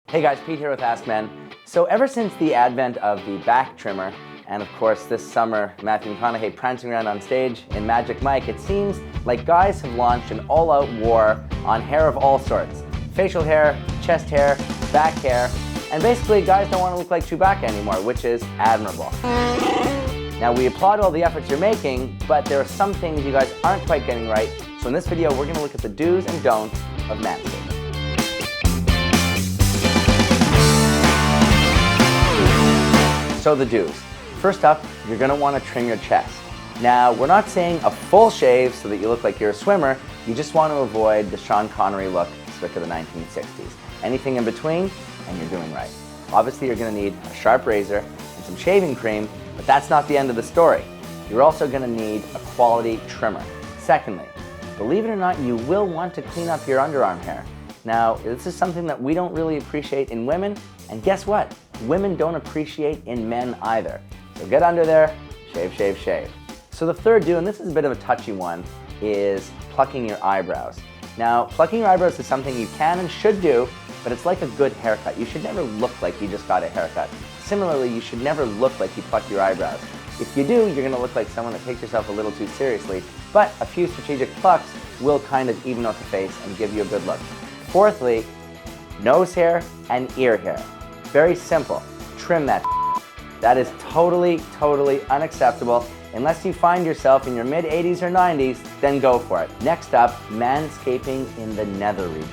Hey guys, Pete here with AskMen. So ever since the advent of the back trimmer, and of course this summer Matthew McConaughey prancing around on stage in Magic Mike, it seems like guys have launched an all-out war on hair of all sorts. Facial hair, chest hair, back hair, and basically guys don't want to look like Chewbacca anymore, which is admirable. Now we applaud all the efforts you're making, but there are some things you guys aren't quite getting right, so in this video we're going to look at the do's and don'ts of manscaping. So the do's. First up, you're going to want to trim your chest. Now, we're not saying a full shave so that you look like you're a swimmer. You just want to avoid the Sean Connery look circa the 1960s. Anything in between, and you're doing right. Obviously, you're going to need a sharp razor and some shaving cream, but that's not the end of the story. You're also going to need a quality trimmer. Secondly, believe it or not, you will want to clean up your underarm hair. Now, this is something that we don't really appreciate in women, and guess what? Women don't appreciate in men either. So get under there, shave, shave, shave. So the third do, and this is a bit of a touchy one, is plucking your eyebrows. Now, plucking your eyebrows is something you can and should do, but it's like a good haircut. You should never look like you just got a haircut. Similarly, you should never look like you plucked your eyebrows. If you do, you're gonna look like someone that takes yourself a little too seriously, but a few strategic plucks will kind of even out the face and give you a good look. Fourthly, nose hair and ear hair. Very simple, trim that. That is totally unacceptable. Unless you find yourself in your mid-80s or 90s, then go for it. Next up, manscaping in the nether region.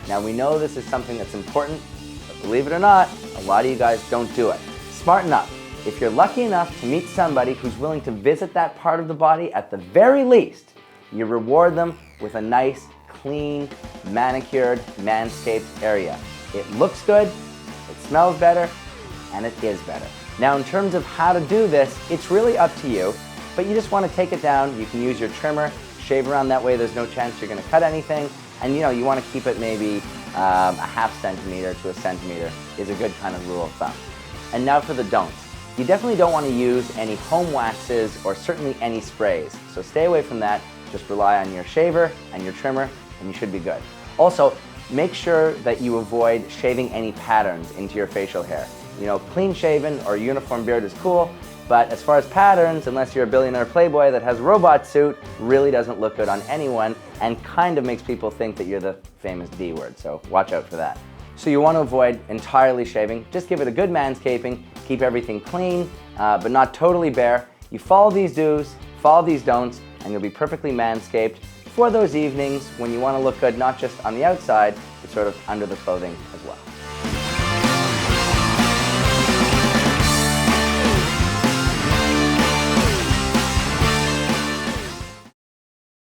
Now we know this is something that's important, but believe it or not, a lot of you guys don't do it. Smarten up. If you're lucky enough to meet somebody who's willing to visit that part of the body, at the very least, you reward them with a nice, clean, manicured, manscaped area. It looks good, it smells better, and it is better. Now in terms of how to do this, it's really up to you, but you just want to take it down. You can use your trimmer, shave around that way, there's no chance you're going to cut anything, and you want to keep it maybe a half centimeter to a centimeter is a good kind of rule of thumb. And now for the don'ts. You definitely don't want to use any home waxes or certainly any sprays, so stay away from that. Just rely on your shaver and your trimmer, and you should be good. Also, make sure that you avoid shaving any patterns into your facial hair. Clean shaven or uniform beard is cool, but as far as patterns, unless you're a billionaire playboy that has a robot suit, really doesn't look good on anyone and kind of makes people think that you're the famous D word, so watch out for that. So you want to avoid entirely shaving. Just give it a good manscaping, keep everything clean, but not totally bare. You follow these do's, follow these don'ts, and you'll be perfectly manscaped for those evenings when you want to look good, not just on the outside, but sort of under the clothing as well.